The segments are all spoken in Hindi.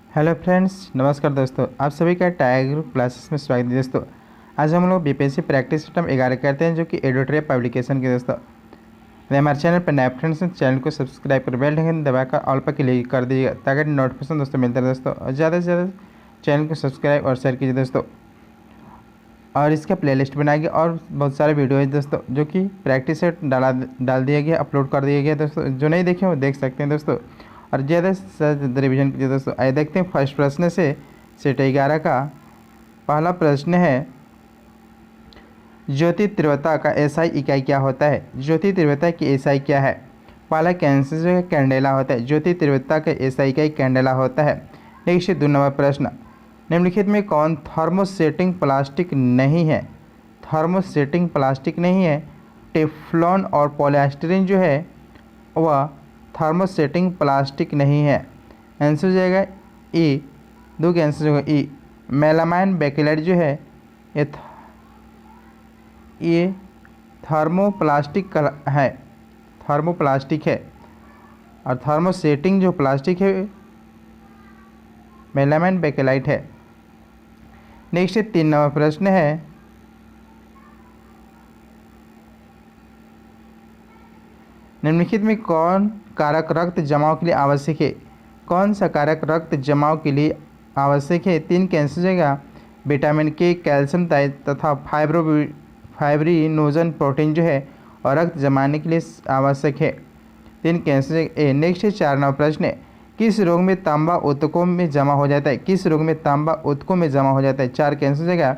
हेलो फ्रेंड्स, नमस्कार दोस्तों। आप सभी का टाइगर ग्रुप क्लासेस में स्वागत है दोस्तों। आज हम लोग बीपीएससी प्रैक्टिस सिस्टम 11 करते हैं, जो कि एडोट्रिया पब्लिकेशन के दोस्तों। यदि हमारे चैनल पर नए फ्रेंड्स हैं, चैनल को सब्सक्राइब कर बेल आइकन दबाकर ऑल पर क्लिक कर दीजिएगा, ताकि नोटिफिकेशन दोस्तों मिलता रहे दोस्तों। और ज़्यादा से ज़्यादा चैनल को सब्सक्राइब और शेयर कीजिए दोस्तों। और इसका प्लेलिस्ट बनाएंगे और बहुत सारे वीडियो है दोस्तों, जो कि प्रैक्टिस सेट डाल दिया गया, अपलोड कर दिया गया दोस्तों। जो नहीं देखे वो देख सकते हैं दोस्तों। और ज़्यादा से ज़्यादा रिविजन कीजिए दोस्तों। आइए देखते हैं फर्स्ट प्रश्न से सेट 11 का पहला प्रश्न है, ज्योति तीव्रता का एसआई इकाई क्या होता है? ज्योति तीव्रता की एसआई क्या है? पहला कैंसर जो है कैंडेला होता है। ज्योति तीव्रता का एसआई इकाई कैंडेला होता है। नेक्स्ट 2 नंबर प्रश्न, निम्नलिखित में कौन थर्मोसेटिंग प्लास्टिक नहीं है? थर्मोसेटिंग प्लास्टिक नहीं है। टेफ्लॉन और पॉलीस्टाइरीन जो है वह थर्मोसेटिंग प्लास्टिक नहीं है। आंसर हो जाएगा ई। दो के आंसर होगा ई। मेलामाइन बेकेलाइट जो है ये थर्मोप्लास्टिक है, थर्मोप्लास्टिक है। और थर्मोसेटिंग जो प्लास्टिक है मेलामाइन बेकेलाइट है। नेक्स्ट 3 नंबर प्रश्न है, निम्नलिखित में कौन कारक रक्त जमाव के लिए आवश्यक है? कौन सा कारक रक्त जमाव के लिए आवश्यक है? 3 के आंसर जाएगा विटामिन के, कैल्शियम तथा फाइब्रिनोजन प्रोटीन जो है और रक्त जमाने के लिए आवश्यक है। 3 के आंसर ए। नेक्स्ट 4 नंबर प्रश्न है, किस रोग में तांबा ऊतकों में जमा हो जाता है? किस रोग में तांबा ऊतकों में जमा हो जाता है? 4 के आंसर जाएगा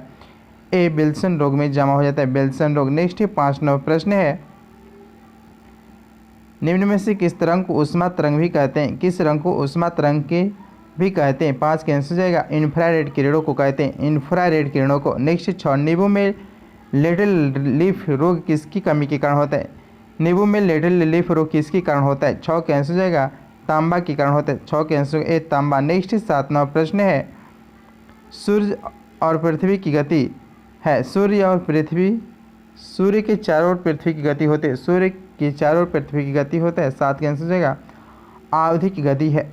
ए, विल्सन रोग में जमा हो जाता है, विल्सन रोग। नेक्स्ट 5 नंबर प्रश्न है, निम्न में से किस तरंग को ऊष्मा तरंग भी कहते हैं? किस रंग को ऊष्मा तरंग के भी कहते हैं? 5 के आंसर जाएगा इंफ्रारेड किरणों को कहते हैं, इंफ्रारेड किरणों को। नेक्स्ट 6, नींबू में लिटिल लीफ रोग किसकी कमी के कारण होता है? नींबू में लिटिल लीफ रोग किसके कारण होता है? 6 के आंसर जाएगा तांबा के कारण होता है, 6 के आंसर ए तांबा। नेक्स्ट 7 नंबर प्रश्न है, सूर्य और पृथ्वी की गति है। सूर्य और पृथ्वी, सूर्य के चारों ओर पृथ्वी की गति होती है, सूर्य के चारों ओर पृथ्वी की गति होता है। 7 के आंसर जाएगा आवधिक गति है,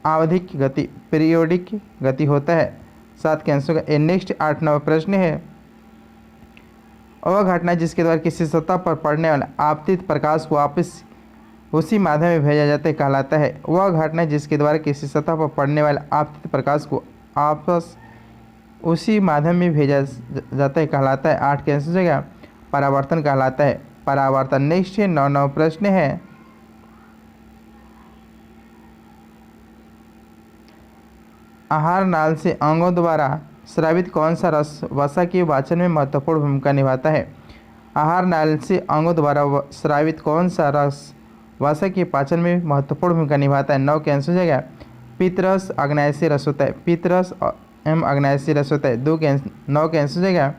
आवधिक गति, पीरियोडिक गति होता है। 7 के आंसर ए। नेक्स्ट 8 नंबर प्रश्न है, वह घटना जिसके द्वारा किसी सतह पर पड़ने वाला आपतित प्रकाश को वापस उसी माध्यम में भेजा जाता है कहलाता है। वह घटना जिसके द्वारा किसी सतह पर पड़ने वाला आपतित प्रकाश को आपस उसी माध्यम में भेजा जाता है कहलाता है। 8 के आंसर जगह परावर्तन कहलाता है, परावर्तन। नेक्स्ट 9 नंबर प्रश्न है, आहार नाल से अंगों द्वारा स्रावित कौन सा रस वसा के वाचन में महत्वपूर्ण भूमिका निभाता है? आहार नाल से अंगों द्वारा स्रावित कौन सा रस वसा के पाचन में महत्वपूर्ण भूमिका निभाता है? 9 के आंसर हो जाएगा पित्तरस अग्नाशयी रस होता है, पित्तरस एवं अग्नाशयी रस होता है। 9 के आंसर हो जाएगा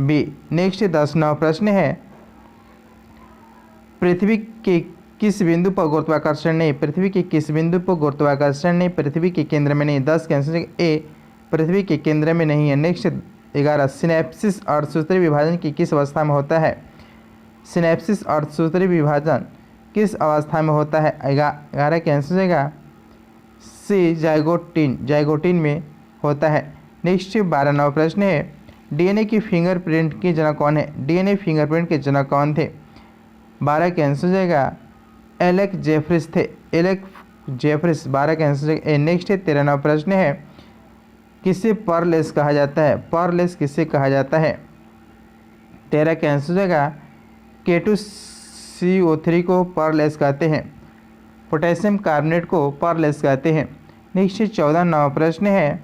बी। नेक्स्ट 10 नंबर प्रश्न है, पृथ्वी के किस बिंदु पर गुरुत्वाकर्षण नहीं? पृथ्वी के किस बिंदु पर गुरुत्वाकर्षण नहीं? पृथ्वी के केंद्र में नहीं। 10 के आंसर ए, पृथ्वी के केंद्र में नहीं है। नेक्स्ट 11, सिनेप्सिस अर्धसूत्री विभाजन की किस अवस्था में होता है? सिनेप्सिस अर्धसूत्री विभाजन किस अवस्था में होता है? 11 के आंसर जाएगा सी, जाइगोटिन, जाइगोटिन में होता है। नेक्स्ट 12 नंबर प्रश्न है, डीएनए की फिंगरप्रिंट के जनक कौन है? डीएनए फिंगरप्रिंट के जनक कौन थे? 12 के आंसर जाएगा एलेक जेफरिस थे, एलेक जेफरिस। 12 के आंसर जाएगा ए। नेक्स्ट 13 नंबर प्रश्न है, किसे परलेस कहा जाता है? परलेस किसे कहा जाता है? 13 के आंसर जाएगा K2CO3 को परलेस कहते हैं, पोटेशियम कार्बोनेट को परलेस कहते हैं। नेक्स्ट 14 नंबर प्रश्न है,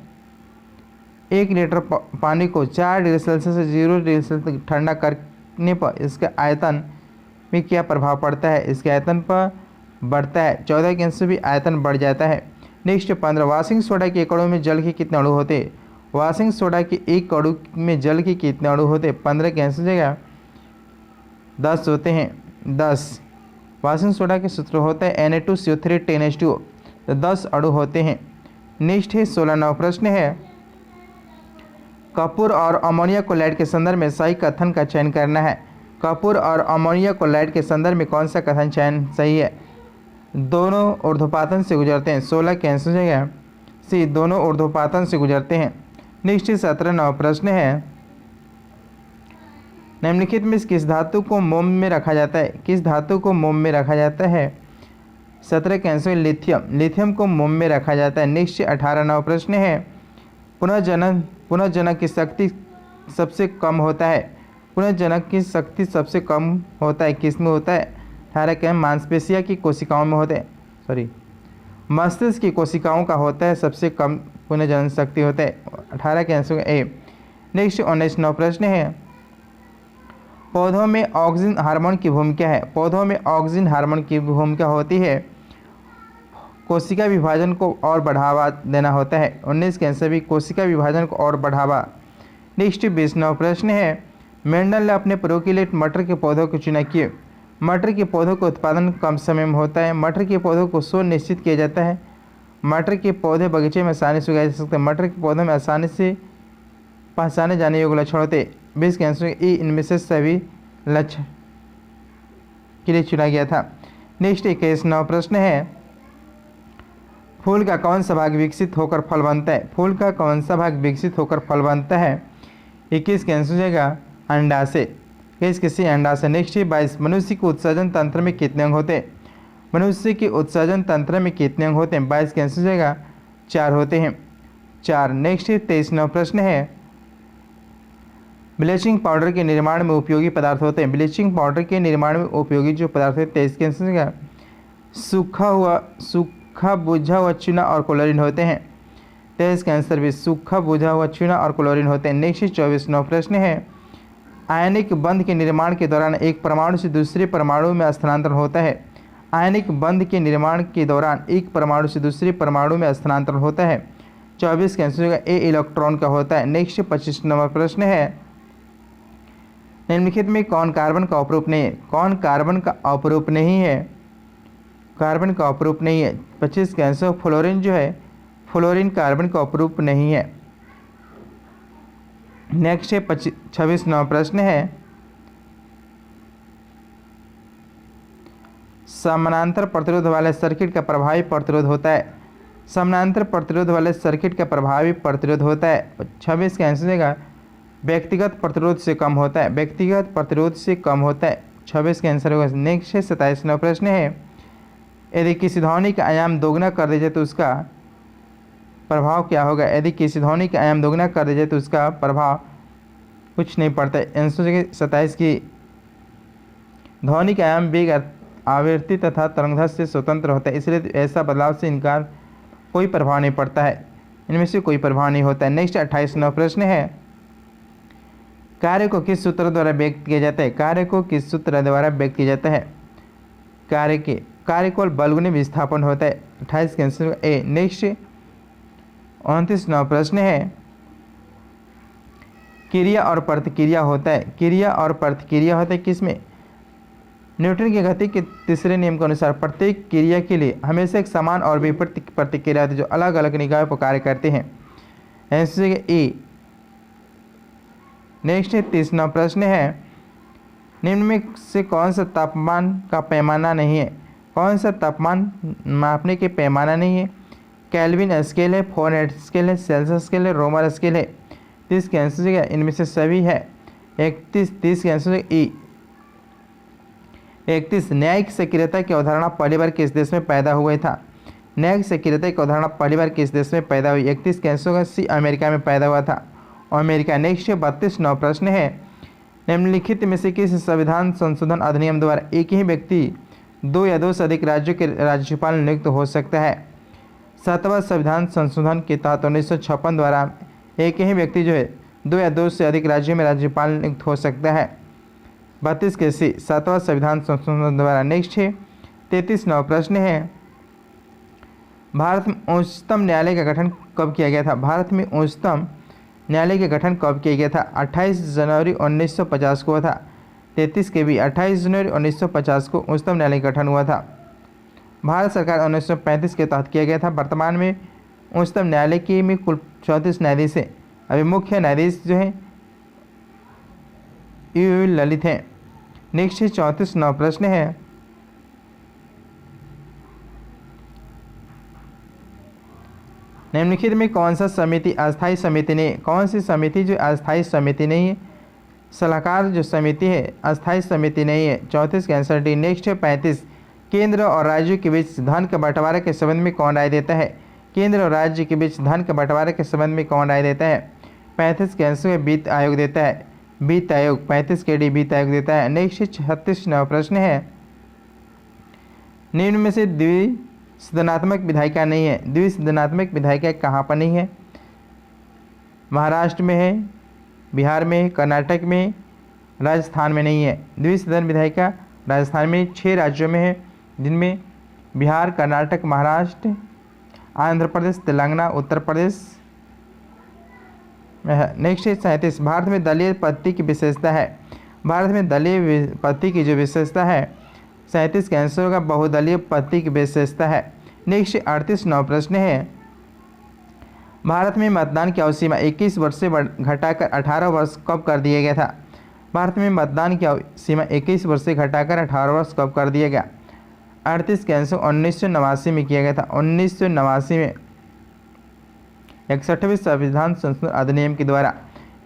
1 लीटर पानी को 4 डिग्री सेल्सियस से 0 डिग्री सेल्सियस ठंडा करने पर इसके आयतन में क्या प्रभाव पड़ता है? इसके आयतन पर बढ़ता है। 14 के आंसर भी आयतन बढ़ जाता है। नेक्स्ट 15, वाशिंग सोडा के 1 अणु में जल के कितने अणु होते? वाशिंग सोडा के 1 अणु में जल के कितने अणु होते? 15 के आंसर जाएगा 10 होते हैं, 10। वाशिंग सोडा के सूत्र होता है Na2CO3 10H2O, तो 10 अणु होते हैं। नेक्स्ट है 16 नंबर प्रश्न है, कपूर और अमोनिया क्लोराइड के संदर्भ में सही कथन का चयन करना है। कपूर और अमोनिया क्लोराइड के संदर्भ में कौन सा कथन चयन सही है? दोनों ऊर्ध्वपातन से गुजरते हैं। 16 के आंसर हो जाएगा सी दोनों ऊर्ध्वपातन से गुजरते हैं। नेक्स्ट 17वां प्रश्न है, निम्नलिखित में किस धातु को मोम में रखा जाता है? किस धातु को मोम में रखा जाता है? 17 का आंसर लिथियम। लिथियम को मोम में रखा जाता है। नेक्स्ट 18वां प्रश्न है, पुनर्जनक की शक्ति सबसे कम होता है? पुनर्जनक की शक्ति सबसे कम होता है किस में होता है? 18 के मांसपेशिया की कोशिकाओं में होते हैं, सॉरी मस्तिष्क की कोशिकाओं का होता है सबसे कम पुनर्जनन शक्ति होता है। 18 के आंसर ए। नेक्स्ट 19वां प्रश्न है, पौधों में ऑक्सीजन हार्मोन की भूमिका है? पौधों में ऑक्सीजन हार्मोन की भूमिका होती है कोशिका विभाजन को और बढ़ावा देना होता है। 19 के आंसर भी कोशिका विभाजन को और बढ़ावा। नेक्स्ट 20वां प्रश्न है, मेंडल ने अपने प्रयोग के लिए मटर के पौधों को चुना किए। मटर के पौधों का उत्पादन कम समय में होता है। मटर के पौधों को सुनिश्चित किया जाता है। मटर के पौधे बगीचे में आसानी से उगाए जा सकते हैं। मटर के पौधों में आसानी से पहचाने जाने योग्य लक्षण होते हैं। 20 के आंसर ई इनमें से सभी लक्षण के लिए चुना गया था। नेक्स्ट 21वां प्रश्न है, फूल का कौन सा भाग विकसित होकर फल बनता है? फूल का कौन सा भाग विकसित होकर फल बनता है? 21 के आंसर हो जाएगा अंडाशय। किसी अंडाशय। नेक्स्ट 22, मनुष्य के उत्सर्जन तंत्र में कितने अंग होते हैं? मनुष्य के उत्सर्जन तंत्र में कितने अंग होते हैं? 22 के आंसर हो जाएगा 4 होते हैं, 4। नेक्स्ट 23वां प्रश्न है, ब्लीचिंग पाउडर के निर्माण में उपयोगी पदार्थ होते हैं? ब्लीचिंग पाउडर के निर्माण में उपयोगी जो पदार्थ होते हैं, 23 के आंसर हो जाएगा सूखा बुझा हुआ चूना और क्लोरीन होते हैं। 23 का आंसर भी सूखा बुझा हुआ चूना और क्लोरीन होते हैं। नेक्स्ट 24वां प्रश्न है, आयनिक बंध के निर्माण के दौरान एक परमाणु से दूसरे परमाणु में स्थानांतरण होता है? आयनिक बंध के निर्माण के दौरान एक परमाणु से दूसरे परमाणु में स्थानांतरण होता है। 24 का आंसर होगा ए इलेक्ट्रॉन का होता है। नेक्स्ट 25वां प्रश्न है, निम्नलिखित में कौन कार्बन का अपरूप नहीं है? कौन कार्बन का अपरूप नहीं है? कार्बन का अपरूप नहीं है। 25 का आंसर फ्लोरीन जो है, फ्लोरीन कार्बन का अपरूप नहीं है। नेक्स्ट 26वां प्रश्न है, समानांतर प्रतिरोध वाले सर्किट का प्रभावी प्रतिरोध होता है? समानांतर प्रतिरोध वाले सर्किट का प्रभावी प्रतिरोध होता है। 26 का आंसर देगा व्यक्तिगत प्रतिरोध से कम होता है। व्यक्तिगत प्रतिरोध से कम होता है। 26 का आंसर होगा। नेक्स्ट 27वां प्रश्न है, यदि किसी ध्वनि का आयाम दोगुना कर दिया जाए तो उसका प्रभाव क्या होगा? यदि किसी ध्वनि का आयाम दोगुना कर दिया जाए तो उसका प्रभाव कुछ नहीं पड़ता है। आंसर 27 की ध्वनि का आयाम वेग आवृत्ति तथा तरंगधर्ष से स्वतंत्र होता है, इसलिए ऐसा बदलाव से इनका कोई प्रभाव नहीं पड़ता है। इनमें से कोई प्रभाव नहीं होता है। नेक्स्ट 28वां प्रश्न है, कार्य को किस सूत्र द्वारा व्यक्त किया जाता है? कार्य को किस सूत्र द्वारा व्यक्त किया जाता है? कार्य को बलगुनी विस्थापन होता है। 28 के आंसर ए। नेक्स्ट 29वां प्रश्न है, क्रिया और प्रतिक्रिया होता है? क्रिया और प्रतिक्रिया होता है किसमें? न्यूटन की गति के तीसरे नियम के अनुसार प्रत्येक क्रिया के लिए हमेशा एक समान और विपरीत प्रतिक्रिया होती है जो अलग अलग निकायों पर कार्य करते हैं। Answer A. नेक्स्ट 30वां प्रश्न है, निम्न में से कौन सा तापमान का पैमाना नहीं है? कौन सा तापमान मापने के पैमाना नहीं है? केल्विन स्केल है, फ़ारेनहाइट स्केल है, सेल्सियस स्केल है, रोमर स्केल है। 30 के आंसर है इनमें से सभी है। 30 के आंसर ई। 31, न्यायिक सक्रियता की अवधारणा पहली बार किस देश में पैदा हुआ था? न्यायिक सक्रियता की अवधारणा पहली बार किस देश में पैदा हुई? 31 के आंसर सी, अमेरिका में पैदा हुआ था, अमेरिका। नेक्स्ट 32वां प्रश्न है, निम्नलिखित में से किस संविधान संशोधन अधिनियम द्वारा एक ही व्यक्ति 2 या 2 से अधिक राज्यों के राज्यपाल नियुक्त हो सकता है? 7वां संविधान संशोधन के तहत 1956 द्वारा एक ही व्यक्ति जो है 2 या 2 से अधिक राज्यों में राज्यपाल नियुक्त हो सकता है। 32 के सी, 7वां संविधान संशोधन द्वारा। नेक्स्ट है 33वां प्रश्न है, भारत में उच्चतम न्यायालय का गठन कब किया गया था? भारत में उच्चतम न्यायालय का गठन कब किया गया था? 28 जनवरी 1950 को हुआ था। 33 के भी 28 जनवरी 1950 को उच्चतम न्यायालय का गठन हुआ था। भारत सरकार 1935 के तहत किया गया था। वर्तमान में उच्चतम न्यायालय की में कुल 34 न्यायाधीश हैं। अभी मुख्य न्यायाधीश जो हैं यू ललित हैं। नेक्स्ट 34वां प्रश्न है, निम्नलिखित में कौन सा समिति अस्थायी समिति नहीं है? कौन सी समिति जो अस्थायी समिति नहीं है? सलाहकार जो समिति है अस्थायी समिति नहीं है। 34 का आंसर डी। नेक्स्ट है 35, केंद्र और राज्यों के बीच धन का बंटवारे के संबंध में कौन राय देता है? केंद्र और राज्य के बीच धन का बंटवारे के संबंध में कौन राय देता है? 35 के आंसर है वित्त आयोग देता है। वित्त आयोग 35 के डी वित्त आयोग देता है। नेक्स्ट 36 नवा प्रश्न है, निम्न में से द्विसदनात्मक विधायिका नहीं है। द्विसदनात्मक विधायिका कहाँ पर नहीं है? महाराष्ट्र में है, बिहार में, कर्नाटक में, राजस्थान में नहीं है। द्विसदन विधायिका राजस्थान में 6 राज्यों में है, जिनमें बिहार, कर्नाटक, महाराष्ट्र, आंध्र प्रदेश, तेलंगाना, उत्तर प्रदेश में है। नेक्स्ट है 37, भारत में दलीय पद्धति की विशेषता है। भारत में दलीय पद्धति की जो विशेषता है 37 के आंसर होगा बहुदलीय पद्धति की विशेषता है। नेक्स्ट 38 नौ प्रश्न है, भारत में मतदान की आयु सीमा 21 वर्ष से घटाकर 18 वर्ष कब कर दिया गया था? भारत में मतदान की आयु सीमा 21 वर्ष से घटाकर 18 वर्ष कब कर दिया गया? 38 के आंसर 1989 में किया गया था। 1989 में 61वें संविधान संशोधन अधिनियम के द्वारा।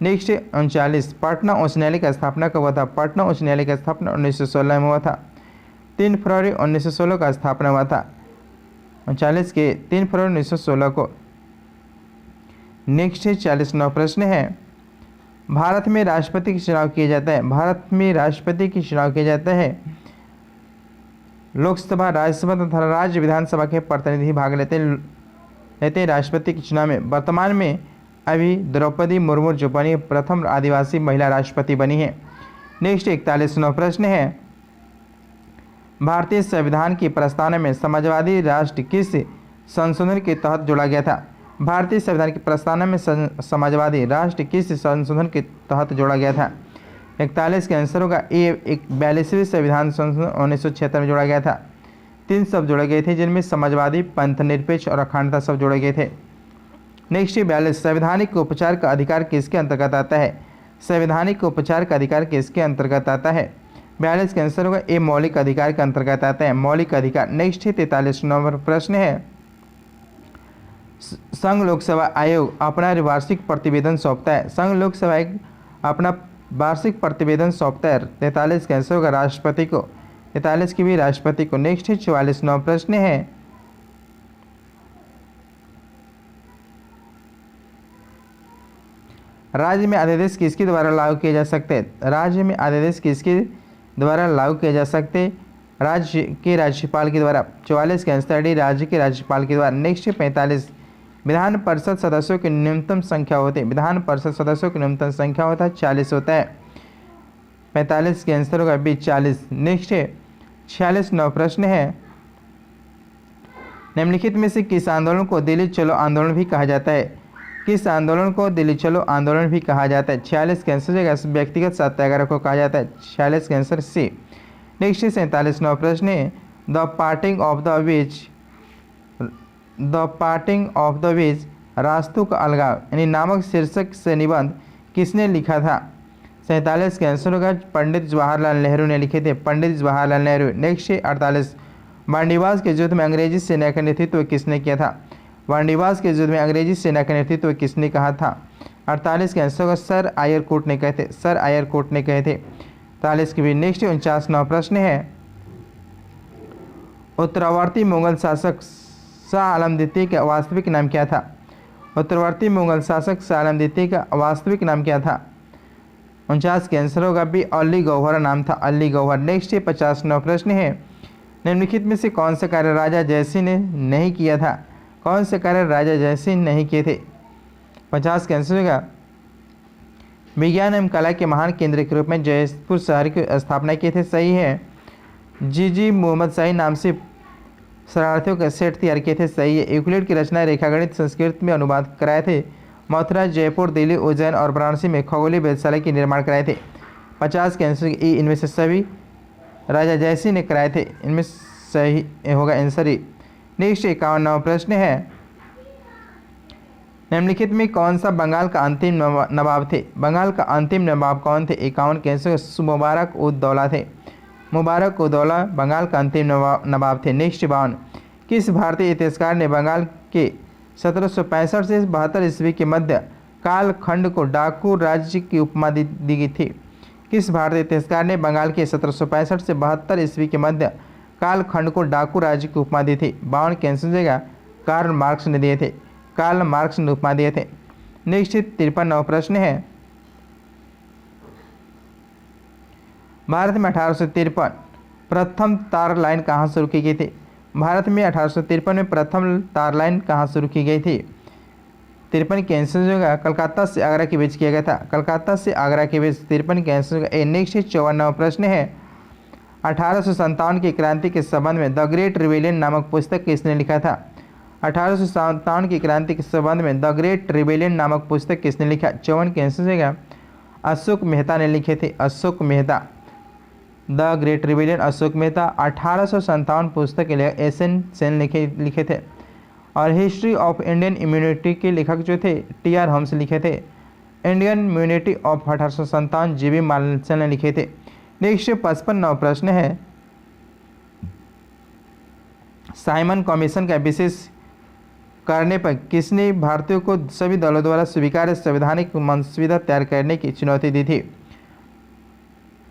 नेक्स्ट 39, पटना उच्च न्यायालय का स्थापना कब हुआ था? पटना उच्च न्यायालय का स्थापना 1916 में हुआ था। 3 फरवरी 1916 का स्थापना हुआ था। 39 के 3 फरवरी 1916 को। नेक्स्ट 40वां प्रश्न है, भारत में राष्ट्रपति का चुनाव किया जाता है। भारत में राष्ट्रपति की चुनाव किया जाता है। लोकसभा, राज्यसभा तथा राज्य विधानसभा के प्रतिनिधि भाग लेते हैं राष्ट्रपति के चुनाव में। वर्तमान में अभी द्रौपदी मुर्मू जो बनी प्रथम आदिवासी महिला राष्ट्रपति बनी है। नेक्स्ट 41वां प्रश्न है, भारतीय संविधान की प्रस्तावना में समाजवादी राष्ट्र किस संशोधन के तहत जोड़ा गया था? भारतीय संविधान की प्रस्तावना में समाजवादी राष्ट्र किस संशोधन के तहत जोड़ा गया था? 41 का आंसर होगा ए। 42वें संविधान संशोधन 1976 में जोड़ा गया था। 3 शब्द जोड़े गए थे, जिनमें समाजवादी, पंथ निरपेक्ष और अखंडता शब्द जोड़े गए थे। नेक्स्ट 42, संवैधानिक उपचार का अधिकार किसके अंतर्गत आता है? संवैधानिक उपचार का अधिकार किसके अंतर्गत आता है? 42 का आंसर होगा ए। मौलिक अधिकार के अंतर्गत आता है, मौलिक अधिकार। नेक्स्ट 43 नंबर प्रश्न है, संघ लोक सेवा आयोग अपना वार्षिक प्रतिवेदन सौंपता है। संघ लोक सेवा आयोग अपना वार्षिक प्रतिवेदन सौंपता है। 43 का आंसर होगा राष्ट्रपति को। 43 की भी राष्ट्रपति को। नेक्स्ट 44 नौ प्रश्न है, राज्य में अध्यादेश किसके द्वारा लागू किए जा सकते हैं? राज्य में अध्यादेश किसके द्वारा लागू किए जा सकते हैं? राज्य के राज्यपाल के द्वारा। 44 का आंसर डी, राज्य के राज्यपाल के द्वारा। नेक्स्ट 45, विधान परिषद सदस्यों की न्यूनतम संख्या होती है। विधान परिषद सदस्यों की न्यूनतम संख्या होता है 40 होता है। 45 के आंसर होगा बी 40। नेक्स्ट 46 नौ प्रश्न है, निम्नलिखित में से किस आंदोलन को दिल्ली चलो आंदोलन भी कहा जाता है? किस आंदोलन को दिल्ली चलो आंदोलन भी कहा जाता है? 46 का आंसर होगा व्यक्तिगत सत्याग्रह को कहा जाता है। 46 का आंसर सी। नेक्स्ट 47 नौ प्रश्न है, the parting of the which रास्तों का अलगाव यानी नामक शीर्षक से निबंध किसने लिखा था? 47 का आंसर होगा पंडित जवाहरलाल नेहरू ने लिखे थे, पंडित जवाहरलाल नेहरू। नेक्स्ट 48, वांडीवास के युद्ध में अंग्रेजी सेना का नेतृत्व किसने किया था? वांडीवास के युद्ध में अंग्रेजी सेना का नेतृत्व किसने कहा था? 48 का आंसर होगा सर आयर कोट ने कहे थे, सर आयर कोट ने कहे थे। 43 की भी। नेक्स्ट 49वां प्रश्न है, उत्तरवर्ती मुगल शासक शाह आलम द्वितीय का वास्तविक नाम क्या था? उत्तरवर्ती मुगल शासक शाह आलम द्वितीय का वास्तविक नाम क्या था? 49 के आंसर होगा बी, अली गौहर नाम था, अली गौहर। नेक्स्ट 50वां प्रश्न है, निम्नलिखित में से कौन सा कार्य राजा जयसिंह ने नहीं किया था? कौन से कार्य राजा जयसिंह नहीं किए थे? 50 का आंसर होगा विज्ञान एवं कला के महान केंद्र के रूप में जयपुर शहर की स्थापना की थी। सही है। जी मोहम्मद शाही नाम से शरणार्थियों का सेट तैयार किए थे। सही है। यूक्लिड की रचना रेखागणित संस्कृत में अनुवाद कराए थे। मथुरा, जयपुर, दिल्ली, उज्जैन और वाराणसी में खगोलीय वेधशाला के निर्माण कराए थे। 50 के आंसर ई, इनमें से सभी राजा जयसिंह ने कराए थे। इनमें सही होगा आंसर ई। नेक्स्ट 51वां प्रश्न है, निम्नलिखित में कौन सा बंगाल का अंतिम नवाब थे? बंगाल का अंतिम नवाब कौन थे? 51 के आंसर मुबारक उद दौला थे। मुबारक उद दौला बंगाल का अंतिम नवाब थे। नेक्स्ट 52, किस भारतीय इतिहासकार ने बंगाल के 1765 से 72 ईस्वी के मध्य कालखंड को डाकू राज्य की उपमा दी गई थी। किस भारतीय इतिहासकार ने बंगाल के 1765 से 72 ईस्वी के मध्य कालखंड को डाकू राज्य की उपमा दी थी? 52 की आंसर जगह कार्ल मार्क्स ने दिए थे। कार्ल मार्क्स ने उपमा दिए थे। नेक्स्ट 53वां प्रश्न है, भारत में 1853 प्रथम तार लाइन कहाँ शुरू की गई थी? भारत में 1853 में प्रथम तार लाइन कहाँ शुरू की गई थी? 53 की आंसर होगा कलकत्ता से आगरा के बीच किया गया था। कलकत्ता से आगरा के बीच 53 की आंसर होगा ए। नेक्स्ट 54वां प्रश्न है, 1857 की क्रांति के संबंध में द ग्रेट रिबेलियन नामक पुस्तक किसने लिखा था? 1857 की क्रांति के संबंध में द ग्रेट रिबेलियन नामक पुस्तक किसने लिखा? 54 की आंसर होगा अशोक मेहता ने लिखे थे। Ashok Mehta. The great rebellion Ashok Mehta 1857 पुस्तक के लिए एसएन सेन लिखे थे। और हिस्ट्री ऑफ इंडियन इम्यूनिटी के लेखक जो थे टी.आर. होम्स लिखे थे। इंडियन इम्यूनिटी ऑफ 1857 जी.बी. मार्शल ने लिखे थे। नेक्स्ट 55वां प्रश्न है, साइमन कमीशन का विशेष करने पर किसने भारतीयों को सभी दलों द्वारा स्वीकार्य संवैधानिक मसौदा तैयार करने की चुनौती दी थी?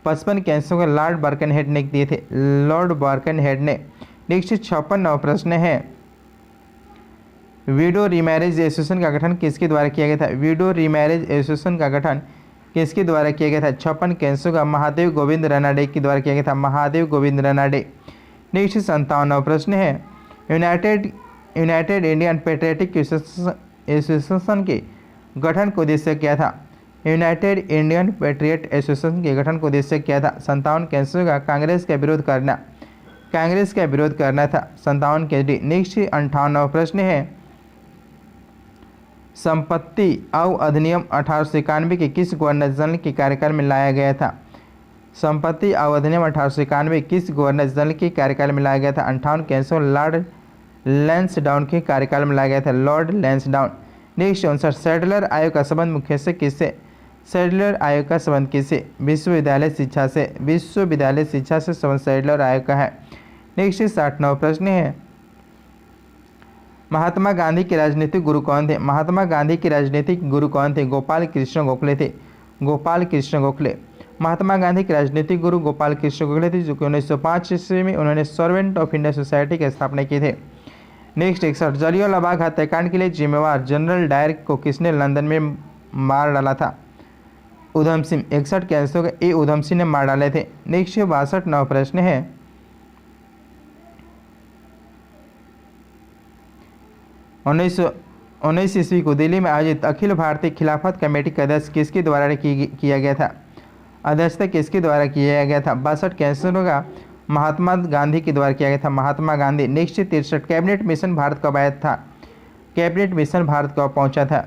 55 के आंसर को लॉर्ड बर्कनहेड ने दिए थे। लॉर्ड बर्कनहेड ने। नेक्स्ट 56वां प्रश्न है, विडो रीमैरिज एसोसिएशन का गठन किसके द्वारा किया गया था? विडो रीमैरिज एसोसिएशन का गठन किसके द्वारा किया गया था? 56 के आंसर का महादेव गोविंद रानाडे के द्वारा किया गया था। महादेव गोविंद रानाडे। नेक्स्ट 57वां प्रश्न है, यूनाइटेड इंडियन पेट्रियटिक एसोसिएशन के गठन का उद्देश्य क्या था? यूनाइटेड इंडियन पेट्रियट एसोसिएशन के गठन का उद्देश्य क्या था? 57 के आंसर का कांग्रेस का विरोध करना। कांग्रेस का विरोध करना था। 57 के डी। नेक्स्ट 58वां प्रश्न है, संपत्ति आउ अधिनियम 1891 के किस गवर्नर जनरल के कार्यकाल में लाया गया था? संपत्ति आउ अधिनियम 1891 किस गवर्नर जनरल के कार्यकाल में लाया गया था? 58 के आंसर लॉर्ड लैंसडाउन के कार्यकाल में लाया गया था। लॉर्ड लैंसडाउन। नेक्स्ट 59, सैडलर आयोग का संबंध मुख्य से किससे? सैडलर आयोग का संबंध किससे? विश्वविद्यालय शिक्षा से। विश्वविद्यालय शिक्षा से संबंध सैडलर आयोग का है। नेक्स्ट 60वां प्रश्न है, महात्मा गांधी के राजनीतिक गुरु कौन थे? महात्मा गांधी के राजनीतिक गुरु कौन थे? गोपाल कृष्ण गोखले थे। गोपाल कृष्ण गोखले। महात्मा गांधी के राजनीतिक गुरु गोपाल कृष्ण गोखले थे, जो कि 1905 ईस्वी में उन्होंने सर्वेंट ऑफ इंडिया सोसाइटी की स्थापना की थे। नेक्स्ट 61, जलियांवाला बाग हत्याकांड के लिए जिम्मेवार जनरल डायर को किसने लंदन में मार डाला था? उधम सिंह। 61 के आंसर होगा ए। उधम सिंह ने मार डाले थे। नेक्स्ट 62वां प्रश्न है, 1919 ईस्वी को दिल्ली में आयोजित अखिल भारतीय खिलाफत कमेटी का अध्यक्ष किसके द्वारा किया गया था? अध्यक्षता किसके द्वारा किया गया था? 62 के आंसर होगा महात्मा गांधी के द्वारा किया गया था। Mahatma Gandhi. Next 63, cabinet mission Bharat कब आया था? कैबिनेट मिशन भारत कब पहुंचा था?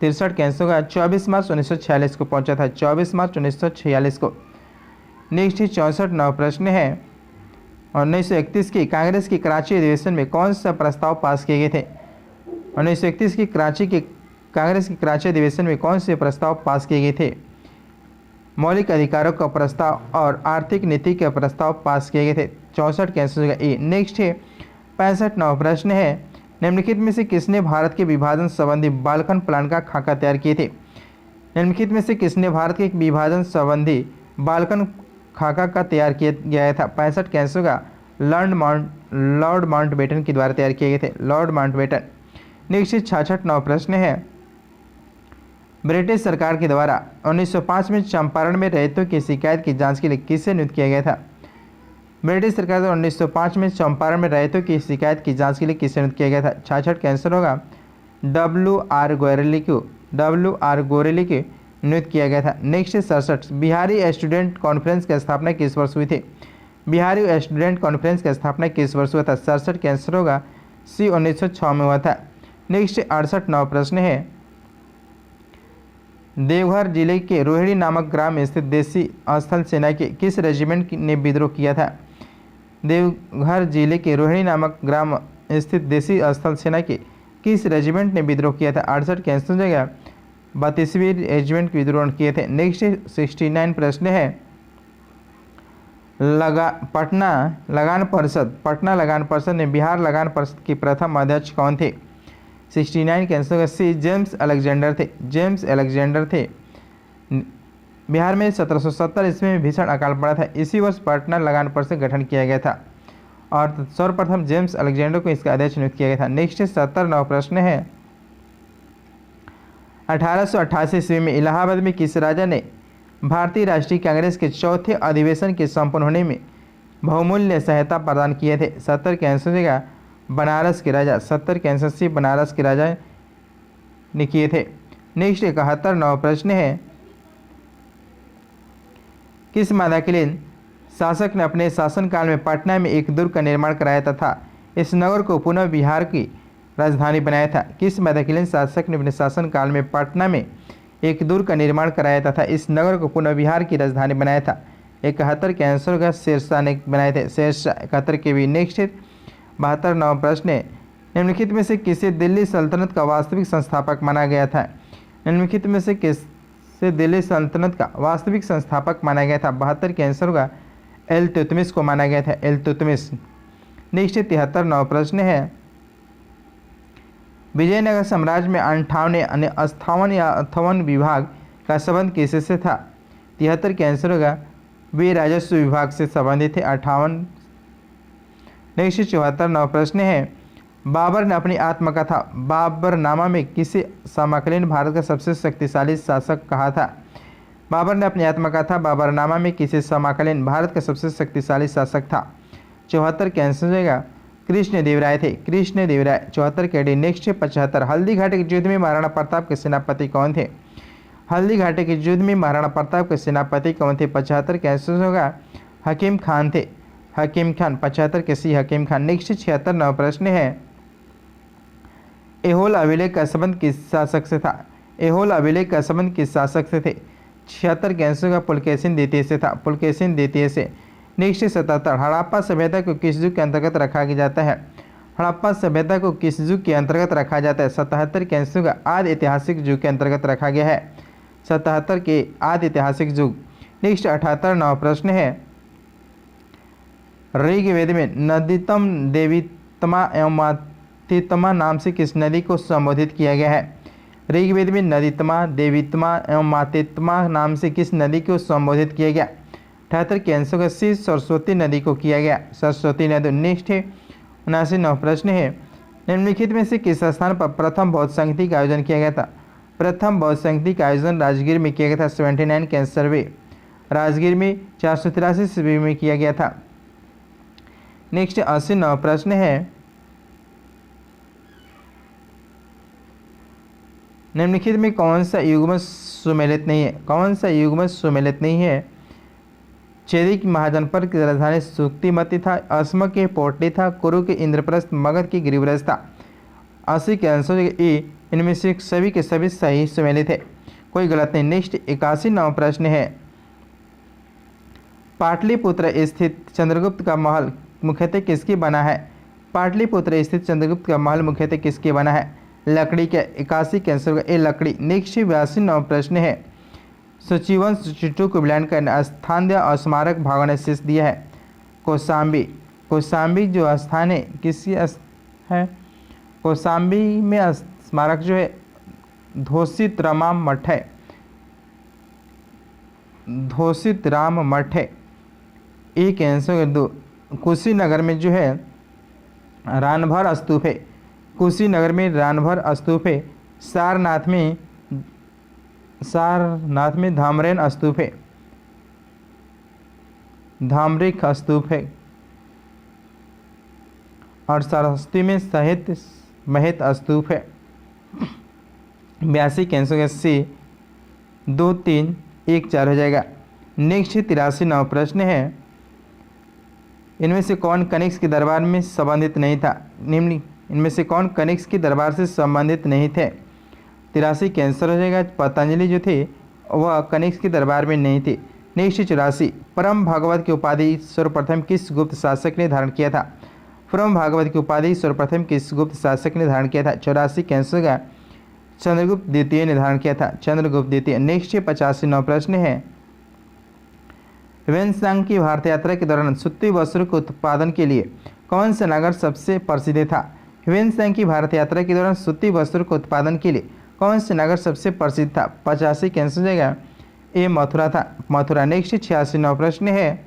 63 के आंसर होगा 24 मार्च 1946 को पहुंचा था। 24 मार्च 1946 को। नेक्स्ट 64वां प्रश्न है, 1931 की कांग्रेस की कराची अधिवेशन में कौन सा प्रस्ताव पास किए गए थे? 1931 की कांग्रेस की कराची अधिवेशन में कौन से प्रस्ताव पास किए गए थे? मौलिक अधिकारों का प्रस्ताव और आर्थिक नीति के प्रस्ताव पास किए गए थे। 64 के आंसर होगा ए। नेक्स्ट है 65वां प्रश्न है, निम्नलिखित में से किसने भारत के विभाजन संबंधी बाल्कन प्लान का खाका तैयार किए थे? निम्नलिखित में से किसने भारत के विभाजन संबंधी बाल्कन खाका का तैयार किया गया था? 65 के आंसर होगा लॉर्ड माउंटबेटन के द्वारा तैयार किए गए थे। Lord Mountbatten. नेक्स्ट 66वां प्रश्न है, ब्रिटिश सरकार के द्वारा 1905 में चंपारण में रैयतों की शिकायत की जांच के लिए किसे नियुक्त किया गया था? ब्रिटिश सरकार द्वारा 1905 में चंपारण में रैयतों की शिकायत की जांच के लिए किसे नियुक्त किया गया था? 66 का आंसर होगा W.R. गोरेली को नियुक्त किया गया था। नेक्स्ट 67, बिहारी स्टूडेंट कॉन्फ्रेंस की स्थापना किस वर्ष हुई थी? बिहारी स्टूडेंट कॉन्फ्रेंस की स्थापना किस वर्ष हुआ था? 67 का आंसर होगा सी 1906 में हुआ था। नेक्स्ट 68वां प्रश्न है, देवघर जिले के रोहिणी नामक ग्राम स्थित देसी स्थल सेना के किस रेजिमेंट ने विद्रोह किया था? देवघर जिले के रोहिणी नामक ग्राम स्थित देसी स्थल सेना के किस रेजिमेंट ने विद्रोह किया था? 68 के आंसर हो जाएगा 32वीं रेजिमेंट विद्रोह किए थे। नेक्स्ट 69 प्रश्न है, पटना लगान परिषद ने बिहार लगान परिषद के प्रथम अध्यक्ष कौन थे? 69 के आंसर सी जेम्स अलेक्जेंडर थे। बिहार में 1770 ईस्वी में भीषण अकाल पड़ा था। इसी वर्ष पटना लगान परिषद गठन किया गया था और सर्वप्रथम जेम्स अलेक्जेंडर को इसका अध्यक्ष नियुक्त किया गया था। नेक्स्ट 70 प्रश्न है 1888 ईस्वी में इलाहाबाद में किस राजा ने भारतीय राष्ट्रीय कांग्रेस के चौथे अधिवेशन के संपन्न होने में बहुमूल्य सहायता प्रदान किए थे? 70 के आंसर देगा बनारस के राजा। 70 के आंसर सी बनारस के राजा ने किए थे। नेक्स्ट 71 प्रश्न है किस मध्यकालीन शासक ने अपने शासनकाल में पटना में एक दुर्ग का निर्माण कराया तथा इस नगर को पुनः बिहार की राजधानी बनाया था? किस मध्यकालीन शासक ने अपने शासनकाल में पटना में एक दुर्ग का निर्माण कराया तथा इस नगर को पुनः बिहार की राजधानी बनाया था? 71 के आंसर का शेरशाह ने बनाए थे। शेरशाह 71 के भी। नेक्स्ट 72 प्रश्न है निम्नलिखित में से किसे दिल्ली सल्तनत का वास्तविक संस्थापक माना गया था? निम्नलिखित में से किसे दिल्ली सल्तनत का वास्तविक संस्थापक माना गया था? 72 के आंसर का इल्तुतमिश को माना गया था, इल्तुतमिश। नेक्स्ट 73 प्रश्न है विजयनगर साम्राज्य में 58 या 58 विभाग का संबंध किससे था? 73 के आंसर होगा वे राजस्व विभाग से संबंधित थे 58। नेक्स्ट 74 प्रश्न है बाबर ने अपनी आत्मकथा बाबरनामा में किसे समकालीन भारत का सबसे शक्तिशाली शासक कहा था? बाबर ने अपनी आत्मकथा बाबरनामा में किसे समकालीन भारत का सबसे शक्तिशाली शासक था? 74 के आंसर होगा कृष्णदेवराय थे, कृष्णदेवराय। 74 के डी। नेक्स्ट 75 हल्दी घाटी के युद्ध में महाराणा प्रताप के सेनापति कौन थे? हल्दी घाटी के युद्ध में महाराणा प्रताप के सेनापति कौन थे? 75 के आंसर होगा हकीम खान थे, हकीम खान। 75 के सी हकीम खान। नेक्स्ट 76 प्रश्न है एहोल अभिलेख का संबंध किस शासक से था? एहोल अभिलेख का संबंध किस शासक से थे? 76 के आंसर का पुलकेशिन द्वितीय से था, पुलकेशिन द्वितीय से। नेक्स्ट 77 हड़प्पा सभ्यता को किस युग के अंतर्गत रखा जाता है? हड़प्पा सभ्यता को किस युग के अंतर्गत रखा जाता है? 77 के आंसर का आदि ऐतिहासिक युग के अंतर्गत रखा गया है, 77 के आदि ऐतिहासिक युग। नेक्स्ट 78 प्रश्न है ऋग्वेद में नदीतम देवीतमा एवं मातितमा नाम से किस नदी को संबोधित किया गया है? ऋग्वेद में नदीतमा देवीतमा एवं मातितमा नाम से किस नदी को संबोधित किया गया? 78 के आंसर का सी सरस्वती नदी को किया गया, सरस्वती नदी। नेक्स्ट है 79 प्रश्न है निम्नलिखित में से किस स्थान पर प्रथम बौद्ध संगति का आयोजन किया गया था? प्रथम बौद्ध संगति का आयोजन राजगीर में किया गया था। 79 के आंसर वे राजगीर में 483 ईस्वी में किया गया था। नेक्स्ट 89 प्रश्न है निम्नलिखित में कौन सा युग्म सुमेलित नहीं है? कौन सा युग्म सुमेलित नहीं है? चेदिक महाजनपद की राजधानी सुक्तिमती था, असम के पोटली था, कुरु के इंद्रप्रस्थ, मगध की गिरिव्रज था। 80 के आंसर ए इनमें से सभी के सभी सही सुमेलित है, कोई गलत नहीं। नेक्स्ट 81 प्रश्न है पाटलिपुत्र स्थित चंद्रगुप्त का महल मुख्यतः किसकी बना है? पाटलिपुत्र स्थित चंद्रगुप्त का महल मुख्यतः किसके बना है? लकड़ी के। 81 के आंसर ए लकड़ी। नेक्स्ट 82 प्रश्न है सूचीवंश चिट्टू को विलयन का स्थान दिया और स्मारक भागों ने शीर्ष दिया है? कौशाम्बी। कौशाम्बी जो स्थान है किसकी है? कौशाम्बी में स्मारक जो है धोसित राम मठ है, धोसित राम मठ है। एक आंसर 2 कुशीनगर में जो है रानभर स्तूप है, कुशीनगर में रानभर स्तूप है। सारनाथ में धामरेन स्तूप है, धामरिक स्तूप है। और सरस्वती में सहित महित स्तूप है। 82 कैंसर का सी 2 3 1 4 हो जाएगा। नेक्स्ट 83 प्रश्न है इनमें से कौन कनिष्क के दरबार में संबंधित नहीं था? निम्न इनमें से कौन कनिष्क के दरबार से संबंधित नहीं थे? 83 कैंसर हो जाएगा। पतंजलि जो थे वह कनिष्क के दरबार में नहीं थे। नेक्स्ट 84 परम भागवत की उपाधि सर्वप्रथम किस गुप्त शासक ने धारण किया था? परम भागवत की उपाधि सर्वप्रथम किस गुप्त शासक ने धारण किया था? 84 कैंसर का चंद्रगुप्त द्वितीय ने धारण किया था, चंद्रगुप्त द्वितीय। नेक्स्ट 85 प्रश्न है ह्वेनसांग की भारत यात्रा के दौरान सूती वस्त्रों के उत्पादन के लिए कौन सा नगर सबसे प्रसिद्ध था? ह्वेनसांग की भारत यात्रा के दौरान सूती वस्त्रों के उत्पादन के लिए कौन सा नगर सबसे प्रसिद्ध था? 85 कैंसिल हो जाएगा, ए मथुरा था, मथुरा। नेक्स्ट 86वां प्रश्न है,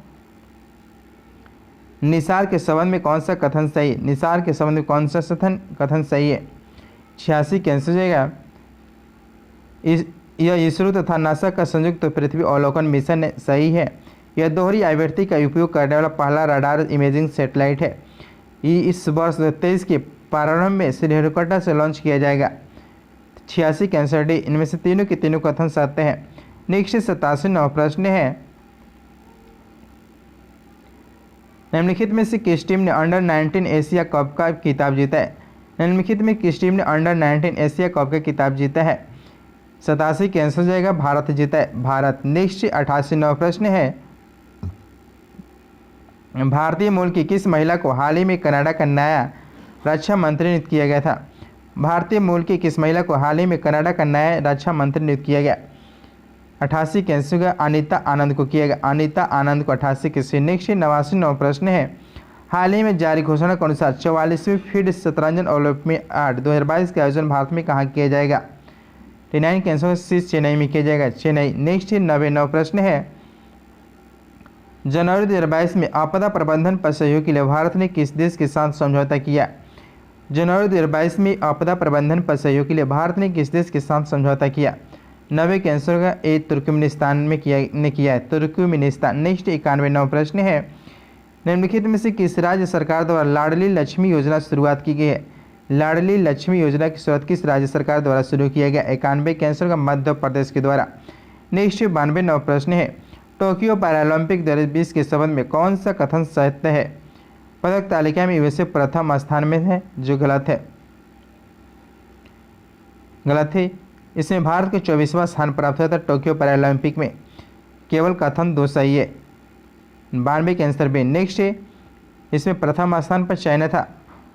निसार के संबंध में कौन सा कथन सही है? निसार के संबंध में कौन सा कथन सही है? 86 कैंसिल हो जाएगा, यह इसरो तथा नासा का संयुक्त पृथ्वी अवलोकन मिशन है, सही है। यह दोहरी आवृत्ति का उपयोग करने वाला पहला रडार इमेजिंग सैटेलाइट है। ये इस वर्ष 2023 के प्रारंभ में श्रीहरिकोटा से लॉन्च किया जाएगा। 86 कैंसर डी, इनमें से तीनों के तीनों कथन सत्य हैं। नेक्स्ट 87वां प्रश्न है, निम्नलिखित में से किस टीम ने अंडर 19 एशिया कप का खिताब जीता है? निम्नलिखित में किस टीम ने अंडर 19 एशिया कप का खिताब जीता है? 87 कैंसिल हो जाएगा, भारत जीता है, भारत। नेक्स्ट 88वां प्रश्न है, भारतीय मूल की किस महिला को हाल ही में कनाडा का नया रक्षा मंत्री नियुक्त किया गया था? भारतीय मूल की किस महिला को हाल ही में कनाडा का नया रक्षा मंत्री नियुक्त किया गया? 88 कैंसिल होगा, अनीता आनंद को किया गया, अनीता आनंद को 88 कैंसिल। नेक्स्ट 89वां प्रश्न है, हाल ही में जारी घोषणा के अनुसार 44वीं फील्ड शतरंज ओलंपियाड 2022 का आयोजन भारत में कहाँ किया जाएगा? 89 कैंसिल, चेन्नई में किया जाएगा, चेन्नई। नेक्स्ट 90वां प्रश्न है, जनवरी 2022 में आपदा प्रबंधन पर सहयोग के लिए भारत ने किस देश के साथ समझौता किया? जनवरी 2022 में आपदा प्रबंधन पर सहयोग के लिए भारत ने किस देश के साथ समझौता किया? 90 कैंसर का ए तुर्कमेनिस्तान में किया है, तुर्कमेनिस्तान। नेक्स्ट 91वां प्रश्न है, निम्नलिखित में से किस राज्य सरकार द्वारा लाडली लक्ष्मी योजना शुरुआत की गई है? लाडली लक्ष्मी योजना की शुरुआत किस राज्य सरकार द्वारा शुरू किया गया? 91 कैंसर का मध्य प्रदेश के द्वारा। नेक्स्ट 92वां प्रश्न है, टोक्यो पैरालंपिक 2020 के संबंध में कौन सा कथन सत्य है? पदक तालिका में यूएसए प्रथम स्थान में है, जो गलत है, गलत है। इसमें भारत को 24वां स्थान प्राप्त हुआ था टोक्यो पैरालंपिक में, केवल कथन 2 सही है। 92 के आंसर बी। नेक्स्ट है, इसमें प्रथम स्थान पर चाइना था,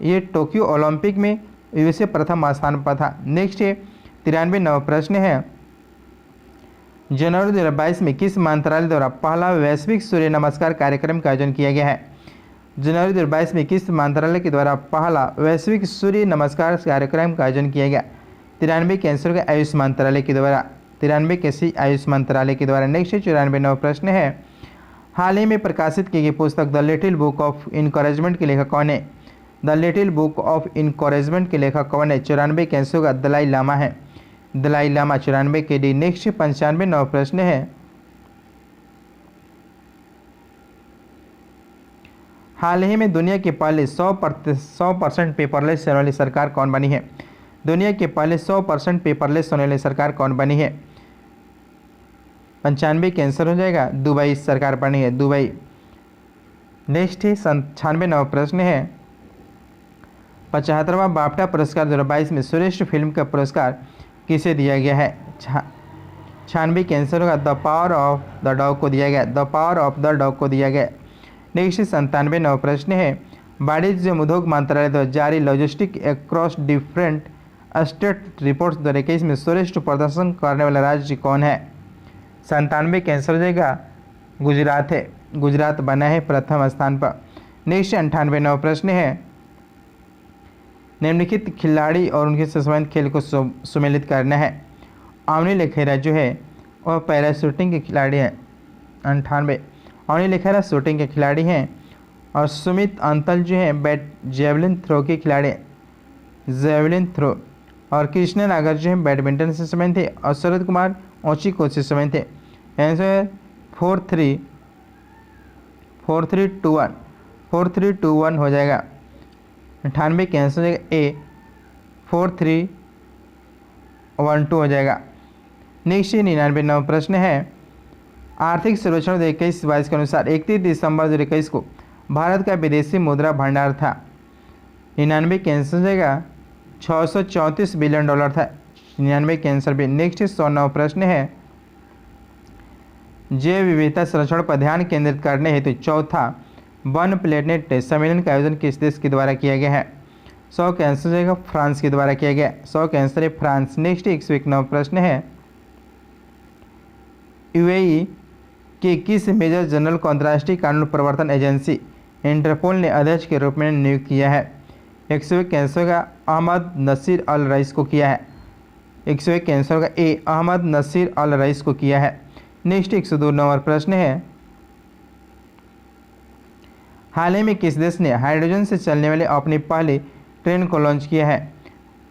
ये टोक्यो ओलंपिक में यूएसए प्रथम स्थान पर था। नेक्स्ट है 93वां प्रश्न है, जनवरी 2022 में किस मंत्रालय द्वारा पहला वैश्विक सूर्य नमस्कार कार्यक्रम का आयोजन किया गया है? जनवरी 2022 में किस मंत्रालय के द्वारा पहला वैश्विक सूर्य नमस्कार कार्यक्रम का आयोजन किया गया? 93 के आंसर का आयुष मंत्रालय के द्वारा, 93 के आयुष मंत्रालय के द्वारा। नेक्स्ट 94वां प्रश्न है, हाल ही में प्रकाशित की गई पुस्तक the little book of encouragement के लेखक कौन है? The little book of encouragement के लेखक कौन है? 94 के आंसर का दलाई लामा है, दलाई लामा, 94 के डी। नेक्स्ट 95वां प्रश्न है, हाल ही में दुनिया के पहले 100% पेपरलेस होने वाली सरकार कौन बनी है? दुनिया के पहले 100% पेपरलेस होने वाली सरकार कौन बनी है? 95 के आंसर हो जाएगा, दुबई सरकार बनी है, दुबई। नेक्स्ट है 96वां प्रश्न है, 75वां बाफ्टा पुरस्कार 2022 में श्रेष्ठ फिल्म का पुरस्कार किसे दिया गया है? 96 के आंसर होगा the power of the dog को दिया गया, the power of the dog को दिया गया। नेक्स्ट 97वां प्रश्न है, वाणिज्य उद्योग मंत्रालय द्वारा जारी logistic across different state reports 2021 में श्रेष्ठ प्रदर्शन करने वाला राज्य कौन है? 97 के आंसर हो जाएगा गुजरात है, गुजरात बना है प्रथम स्थान पर। नेक्स्ट 98वां प्रश्न है, निम्नलिखित खिलाड़ी और उनके संबंधित खेल को सम्मिलित करना है। अवनी लेखेरा जो है वह पैरा शूटिंग के खिलाड़ी हैं, 98। अवनी लेखेरा शूटिंग के खिलाड़ी हैं, और सुमित अंतल जो है जेवलिन थ्रो के खिलाड़ी हैं, जेवलिन थ्रो। और कृष्णन नागर जो है बैडमिंटन से संबंधित थे, और शरद कुमार ऊंची कोच से संबंधित थे। आंसर 4-3-2-1 हो जाएगा। 98 के आंसर हो जाएगा ए 4-3-1-2 हो जाएगा। नेक्स्ट 99वां प्रश्न है, आर्थिक सर्वेक्षण 2021-22 के अनुसार 31 दिसंबर 2021 को भारत का विदेशी मुद्रा भंडार था। 99 के आंसर हो जाएगा $634 बिलियन था, 99 के आंसर भी। नेक्स्ट 100वां प्रश्न है, जैव विविधता संरक्षण पर ध्यान केंद्रित करने हेतु चौथा वन प्लेनेट सम्मेलन का आयोजन किस देश के द्वारा किया गया है? 100 का आंसर हो जाएगा फ्रांस के द्वारा किया गया, 100 का आंसर है फ्रांस। नेक्स्ट 101वां प्रश्न है, यूएई कि किस मेजर जनरल को अंतर्राष्ट्रीय कानून प्रवर्तन एजेंसी इंटरपोल ने अध्यक्ष के रूप में नियुक्त किया है? 101 कैंसर का अहमद नसीर अल रईस को किया है। 101 कैंसर का ए अहमद नसीर अल रईस को किया है। नेक्स्ट 102 नंबर प्रश्न है, हाल ही में किस देश ने हाइड्रोजन से चलने वाले अपनी पहली ट्रेन को लॉन्च किया है?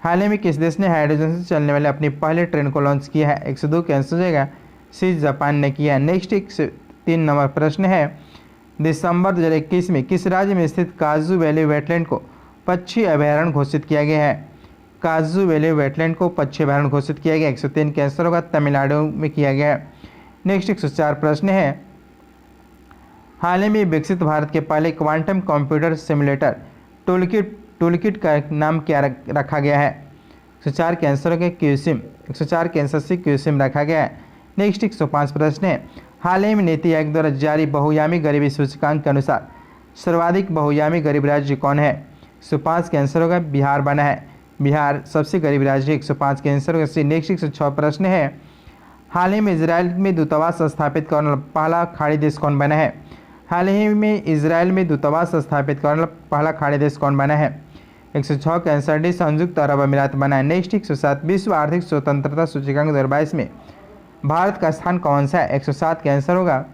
हाल ही में किस देश ने हाइड्रोजन से चलने वाले अपनी पहली ट्रेन को लॉन्च किया है? 102 कैंसर हो जाएगा सी जापान ने किया है। नेक्स्ट 103 नंबर प्रश्न है, दिसंबर 2021 में किस राज्य में स्थित काजू वैली वेटलैंड को पक्षी अभयारण्य घोषित किया गया है? काजू वैली वेटलैंड को पक्षी अभयारण्य घोषित किया गया। 103 कैंसर होगा तमिलनाडु में किया गया है। नेक्स्ट 104 प्रश्न है, हाल ही में विकसित भारत के पहले क्वांटम कंप्यूटर सिमुलेटर टूलकिट का नाम क्या रखा गया है? 104 कैंसर के क्यूसिम 104 कैंसर से क्यूसिम रखा गया है। नेक्स्ट 105 प्रश्न है, हाल ही में नीति आयोग द्वारा जारी बहुयामी गरीबी सूचकांक के अनुसार सर्वाधिक बहुयामी गरीब राज्य कौन है? 105 कैंसर होगा बिहार बना है। बिहार सबसे गरीब राज्य 105 कैंसर होगा। नेक्स्ट 106 प्रश्न है, हाल ही में इजराइल में दूतावास स्थापित करने वाला पहला खाड़ी देश कौन बना है? हाल ही में इजराइल में दूतावास स्थापित करने वाला पहला खाड़ी देश कौन बना है? 106 कैंसर डी संयुक्त अरब अमीरात बना है। नेक्स्ट 107 विश्व आर्थिक स्वतंत्रता सूचकांक 2022 में भारत का स्थान कौन सा है? 107 कैंसर होगा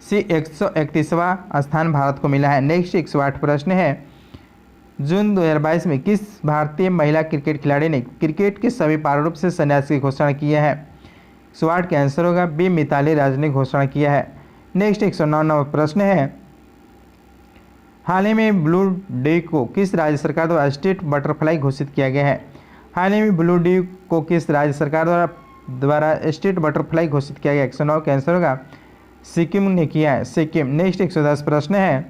सी 131वां स्थान भारत को मिला है। नेक्स्ट 108 प्रश्न है, जून 2022 में किस भारतीय महिला क्रिकेट खिलाड़ी ने क्रिकेट के सभी प्रारूप से संन्यास की घोषणा किया है? 108 कैंसर होगा बी मिताली राज ने घोषणा किया है। नेक्स्ट 109 नंबर प्रश्न है, हाल ही में ब्लू डे को किस राज्य सरकार द्वारा स्टेट बटरफ्लाई घोषित किया गया है? हाल ही में ब्लू डे को किस राज्य सरकार द्वारा स्टेट बटरफ्लाई घोषित किया गया? 109 कैंसर होगा सिक्किम ने किया है, सिक्किम। नेक्स्ट 110 प्रश्न है,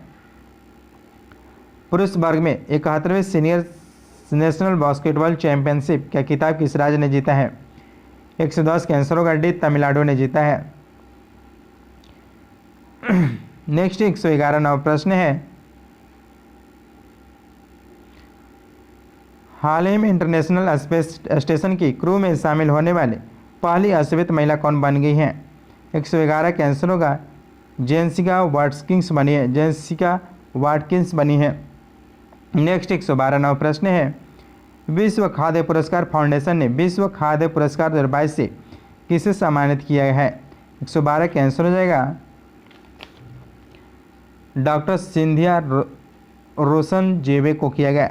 पुरुष वर्ग में 71वें सीनियर नेशनल बास्केटबॉल चैंपियनशिप का खिताब किस राज्य ने जीता है? 110 कैंसर होगा डी तमिलनाडु ने जीता है। नेक्स्ट 111 नंबर प्रश्न है, हाल ही में इंटरनेशनल स्पेस स्टेशन की क्रू में शामिल होने वाले पहली अश्वेत महिला कौन बन गई हैं? 111 कैंसर होगा जेसिका वाटकिंस बनी है, जेसिका वाटकिंस बनी है। नेक्स्ट 112 नंबर प्रश्न है, विश्व खाद्य पुरस्कार फाउंडेशन ने विश्व खाद्य पुरस्कार 2022 से किसे सम्मानित किया है? 112 कैंसर हो जाएगा डॉक्टर सिंथिया रोशन जेबे को किया गया।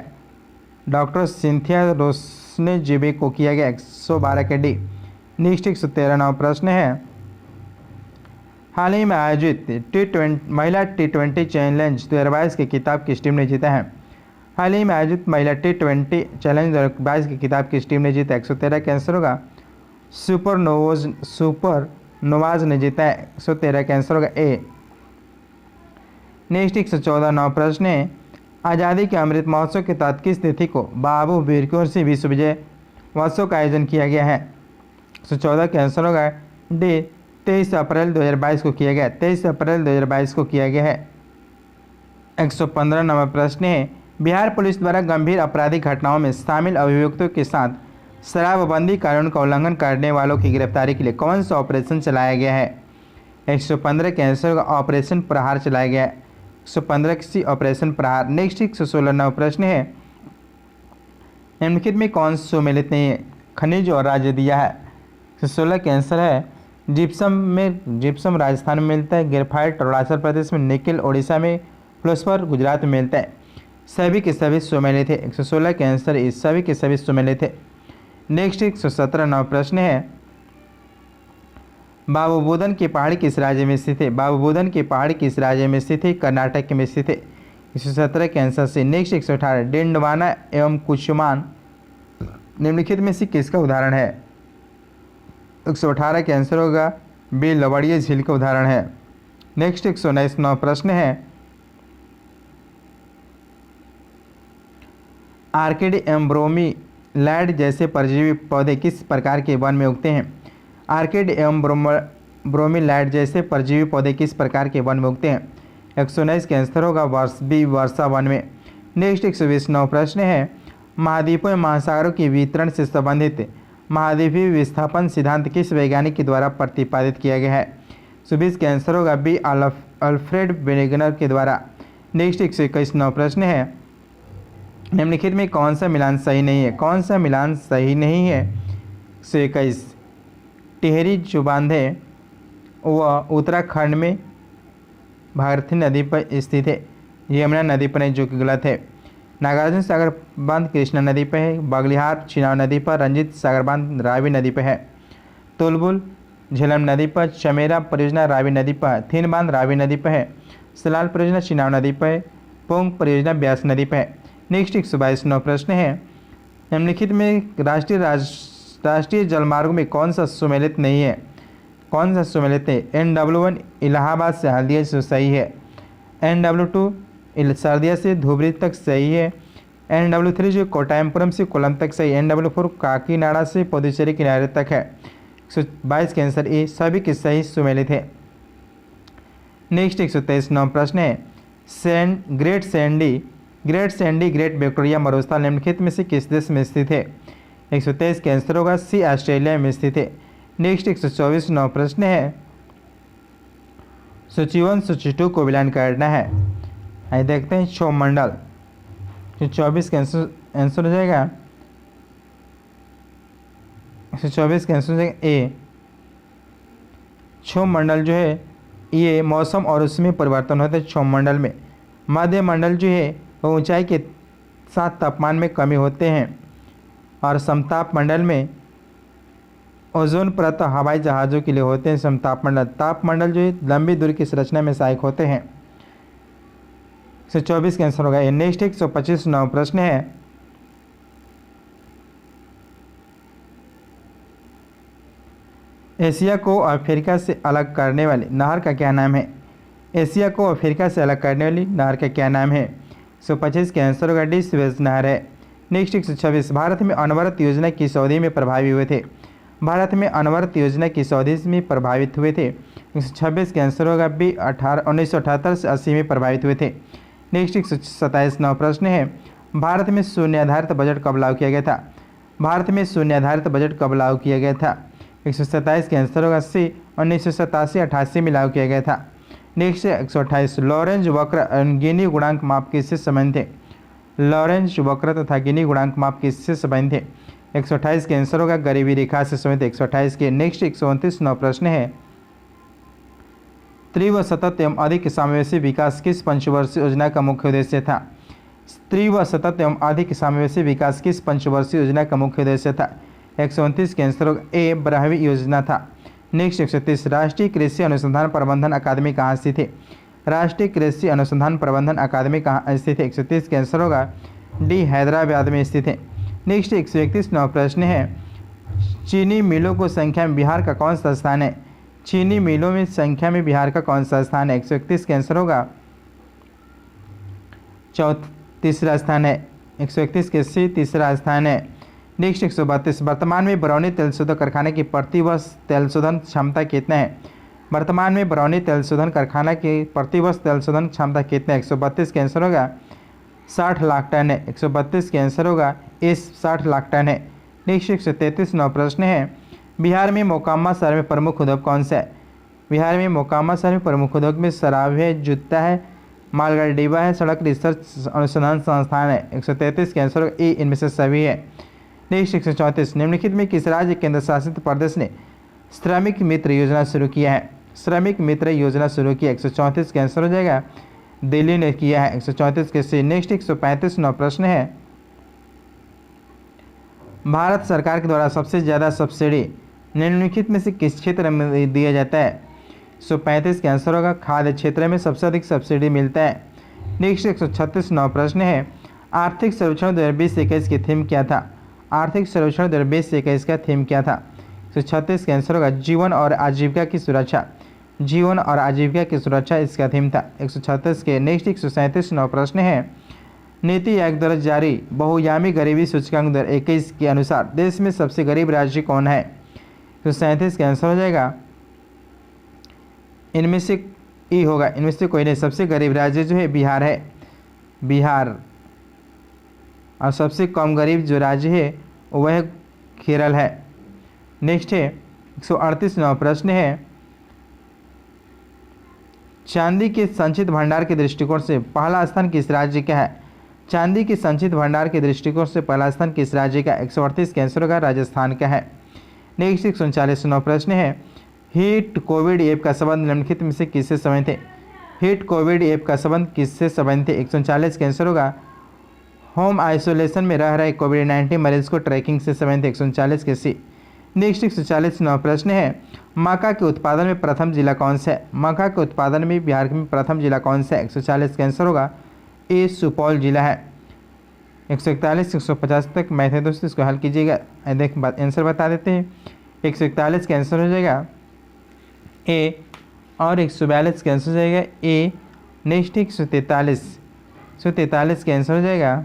डॉक्टर सिंथिया रोशने जेबे को किया गया। 112 के डी। नेक्स्ट 113 नंबर प्रश्न है, हाल ही में आयोजित महिला T20 चैलेंज 2022 के खिताब किस टीम ने जीता है? हाल ही में आयोजित महिला T20 चैलेंज 2022 के खिताब किस टीम ने जीता? 113 कैंसर होगा सुपर नोवाज ने जीता है। 113 कैंसर होगा ए। नेक्स्ट 114 नंबर प्रश्न है, आज़ादी के अमृत महोत्सव के तहत किस तिथि को बाबू वीरकुंवर सिंह विश्व विजय महोत्सव का आयोजन किया गया है? 114 कैंसर होगा डी 23 अप्रैल 2022 को किया गया। 23 अप्रैल 2022 को किया गया है। 115 नंबर प्रश्न है, बिहार पुलिस द्वारा गंभीर आपराधिक घटनाओं में शामिल अभियुक्तों के साथ शराबबंदी कानून का उल्लंघन करने वालों की गिरफ्तारी के लिए कौन सा ऑपरेशन चलाया गया है? 115 कैंसर का ऑपरेशन प्रहार चलाया गया है। 115 किसी ऑपरेशन प्रहार। नेक्स्ट 116 नंबर प्रश्न है, निम्नलिखित में कौन सुमेलित नहीं है? खनिज और राज्य दिया है। 116 कैंसर है जिप्सम राजस्थान में मिलता है, ग्रेफाइट अरुणाचल प्रदेश में, निकेल ओडिशा में, फ्लोस्फर गुजरात में मिलता है। सभी के सभी सुमेलित थे। 116 कैंसर इस सभी के सभी सुमेलित थे। नेक्स्ट 117 नंबर प्रश्न है, बाबूबुदन की पहाड़ी किस राज्य में स्थित है? बाबूबुदन की पहाड़ी किस राज्य में स्थित है? कर्नाटक में स्थित है। 117 कैंसर से। नेक्स्ट 118 डिंडवाना एवं कुशमान निम्नलिखित में से किसका उदाहरण है? 118 कैंसर होगा बी लवड़िया झील का उदाहरण है। नेक्स्ट 119 नौ प्रश्न है, आर्किड एवं ब्रोमीलैड जैसे परजीवी पौधे किस प्रकार के वन में उगते हैं? आर्किड एवं ब्रोमीलैड जैसे परजीवी पौधे किस प्रकार के वन में उगते हैं? 119 कैंसर होगा वर्षा वन में। नेक्स्ट 120 नौ प्रश्न है, महाद्वीपों एवं महासागरों के वितरण से संबंधित महाद्वीपीय विस्थापन सिद्धांत किस वैज्ञानिक के द्वारा प्रतिपादित किया गया है? 120 का आंसर होगा बी अल्फ्रेड वेगनर के द्वारा। नेक्स्ट 121 नौ प्रश्न है, निम्नलिखित में कौन सा मिलान सही नहीं है? कौन सा मिलान सही नहीं है? 121 टिहरी जो बांध है वह उत्तराखंड में भागीरथी नदी पर स्थित है, यमुना नदी पर है, जो कि गलत है। नागार्जुन सागर बांध कृष्णा नदी पर है, बगलिहार चिनाब नदी पर, रंजीत सागर बांध रावी नदी पर है, तुलबुल झेलम नदी पर, चमेरा परियोजना रावी नदी पर, थिन बांध रावी नदी पर है, सलाल परियोजना चिनाब नदी पर है, पोंग परियोजना ब्यास नदी पर है। नेक्स्ट 122 नौ प्रश्न है, निम्नलिखित में राष्ट्रीय जलमार्गों में कौन सा सुमेलित नहीं है? कौन सा सुमेलित है? NW1 इलाहाबाद से हल्दिया से सही है, NW2 सरदिया से धुबरी तक सही है, NW3 जो कोटायमपुरम से कोलम तक सही, NW4 काकीनाडा से पुदुचेरी किनारे तक है। 122 के आंसर ए सभी के सही सुमेलित है। नेक्स्ट 123 नौ प्रश्न है, ग्रेट सैंडी ग्रेट विक्टोरिया मरुस्थल निम्नलिखित में से किस देश में स्थित है? 123 के आंसर होगा सी ऑस्ट्रेलिया में स्थित है। नेक्स्ट 124 नौ प्रश्न है, सूची 1 सूची 2 को विलान करना है। आइए देखते हैं क्षोभ मंडल, 124 का आंसर हो जाएगा 124 का आंसर हो जाएगा ए। क्षोभ मंडल जो है ये मौसम और उसमें परिवर्तन होते हैं। क्षोभ मंडल में मध्य मंडल जो है वो ऊंचाई के साथ तापमान में कमी होते हैं, और समताप मंडल में ओजोन परत हवाई जहाज़ों के लिए होते हैं। समताप मंडल तापमंडल जो है लंबी दूरी की संरचना में सहायक होते हैं। 124 का आंसर होगा। नेक्स्ट 125 नौ प्रश्न है, एशिया को अफ्रीका से अलग करने वाली नहर का क्या नाम है? एशिया को अफ्रीका से अलग करने वाली नहर का क्या नाम है? 125 का आंसर होगा डी सुएज नहर है। नेक्स्ट 126 भारत में अनवरत योजना किस अवधि में प्रभावी हुए थे? भारत में अनवरत योजना किस अवधि में प्रभावित हुए थे? 126 का आंसर होगा बी 1978 से 80 में प्रभावित हुए थे। नेक्स्ट 127 नौ प्रश्न है, भारत में शून्य आधारित बजट कब लागू किया गया था? भारत में शून्य आधारित बजट कब लागू किया गया था? 127 का आंसर होगा सी 1987-88 में लागू किया गया था। नेक्स्ट 128 लॉरेंज वक्र गिनी गुणांक माप किससे संबंधित थे? लॉरेंज वक्र तथा गिनी गुणांक माप किससे संबंधित थे? 128 के आंसर होगा गरीबी रेखा से संबंधित 128 के। नेक्स्ट 129 नौ प्रश्न है, तीव्र सतत एवं अधिक समावेशी विकास किस पंचवर्षीय योजना का मुख्य उद्देश्य था? तीव्र सतत एवं अधिक समावेशी विकास किस पंचवर्षीय योजना का मुख्य उद्देश्य था? 129 के आंसर होगा ए 12वीं योजना था। नेक्स्ट 130 राष्ट्रीय कृषि अनुसंधान प्रबंधन अकादमी कहाँ स्थित है? राष्ट्रीय कृषि अनुसंधान प्रबंधन अकादमी कहाँ स्थित है? 130 के आंसर होगा डी हैदराबाद में स्थित है। नेक्स्ट 131 नौ प्रश्न है, चीनी मिलों को संख्या में बिहार का कौन सा स्थान है? चीनी मिलों में संख्या में बिहार का कौन सा स्थान है? 131 के आंसर होगा तीसरा स्थान है। 131 के सी तीसरा स्थान है। नेक्स्ट 132 वर्तमान में बरौनी तेल शोधक कारखाने की प्रति वर्ष तेल शोधन क्षमता कितना है? वर्तमान में बरौनी तेल शोधन कारखाना की प्रति वर्ष तेल शोधन क्षमता कितना है? 132 के आंसर होगा 60 लाख टन है। 132 के आंसर होगा इस 60 लाख टन है। नेक्स्ट 133 नौ प्रश्न है, बिहार में मोकामा शहर में प्रमुख उद्योग कौन सा है? बिहार में मोकामा शहर में प्रमुख उद्योग में शराब है, जूता है, मालगाड़ी डिब्बा है, सड़क रिसर्च अनुसंधान संस्थान है। 133 के आंसर होगा ए इनमें से सभी है। नेक्स्ट 134 निम्नलिखित में किस राज्य केंद्र शासित प्रदेश ने श्रमिक मित्र योजना शुरू किया है? श्रमिक मित्र योजना शुरू किया। 134 के आंसर हो जाएगा दिल्ली ने किया है। 134 के सी। नेक्स्ट 135 नौ प्रश्न है, भारत सरकार के द्वारा सबसे ज़्यादा सब्सिडी निम्नलिखित में से किस क्षेत्र में दिया जाता है? 135 के आंसर होगा खाद्य क्षेत्र में सबसे अधिक सब्सिडी मिलता है। नेक्स्ट 136 नौ प्रश्न है, आर्थिक सर्वेक्षण 2020-21 की थीम क्या था? आर्थिक सर्वेक्षण 2020-21 का थीम क्या था? 136 का आंसर होगा जीवन और आजीविका की सुरक्षा। जीवन और आजीविका की सुरक्षा इसका थीम था। 136 के। नेक्स्ट 137 नौ प्रश्न है, नीति आयोग द्वारा जारी बहुआयामी गरीबी सूचकांक 2021 के अनुसार देश में सबसे गरीब राज्य कौन है? 137 का आंसर हो जाएगा इनमें से ई होगा, इनमें से कोई नहीं। सबसे गरीब राज्य जो है बिहार है, बिहार। और सबसे कम गरीब जो राज्य है वह केरल है। नेक्स्ट है 138 नौ प्रश्न है, चांदी के संचित भंडार के दृष्टिकोण से पहला स्थान किस राज्य का है? चांदी के संचित भंडार के दृष्टिकोण से पहला स्थान किस राज्य का? 138 के आंसर होगा राजस्थान का है। नेक्स्ट 139वां प्रश्न है, हिट कोविड ऐप का संबंध निम्नलिखित में से किससे संबंधित है? हिट कोविड ऐप का संबंध किससे संबंधित है? 139 का आंसर होगा होम आइसोलेशन में रह रहे कोविड-19 मरीज को ट्रैकिंग से संबंधित 139 के सी। नेक्स्ट 140वां प्रश्न है, मक्का के उत्पादन में प्रथम जिला कौन सा है? मक्का के उत्पादन में बिहार में प्रथम जिला कौन सा है? 140 का आंसर होगा ए सुपौल जिला है। 141 150 तक मैथ है दोस्तों, इसको हल कीजिएगा। देख आंसर बता देते हैं। 141 का आंसर हो जाएगा ए और 142 का आंसर हो जाएगा ए। नेक्स्ट 143 का आंसर हो जाएगा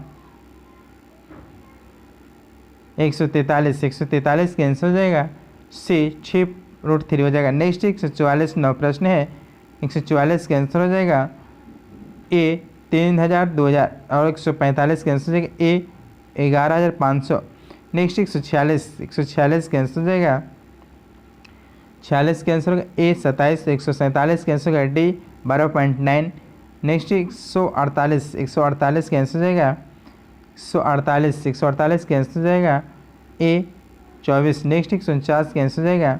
143 का आंसर हो जाएगा सी 6√3 हो जाएगा। नेक्स्ट 144 प्रश्न है, 144 का आंसर हो जाएगा ए 3000 2000 और 145 का आंसर हो जाएगा ए 11500। नेक्स्ट 146 का आंसर हो जाएगा 46 का आंसर होगा ए 27। 147 का आंसर होगा डी 12.9। नेक्स्ट 148 का आंसर हो जाएगा 148 का आंसर हो जाएगा ए 24। नेक्स्ट 149 का आंसर हो जाएगा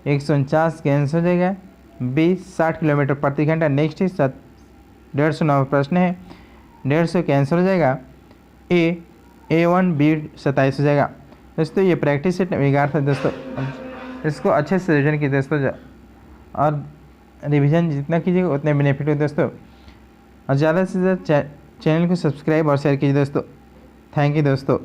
149 का आंसर हो जाएगा बी 60 किलोमीटर प्रति घंटा। नेक्स्ट 150 प्रश्न है, 150 का आंसर हो जाएगा A1 B 27 हो जाएगा। दोस्तों ये प्रैक्टिस सेट 11 था दोस्तों, इसको अच्छे से रिविजन कीजिए दोस्तों, और रिवीजन जितना कीजिएगा उतने बेनिफिट हो दोस्तों। और ज़्यादा से ज़्यादा चैनल को सब्सक्राइब और शेयर कीजिए दोस्तों। थैंक यू दोस्तों।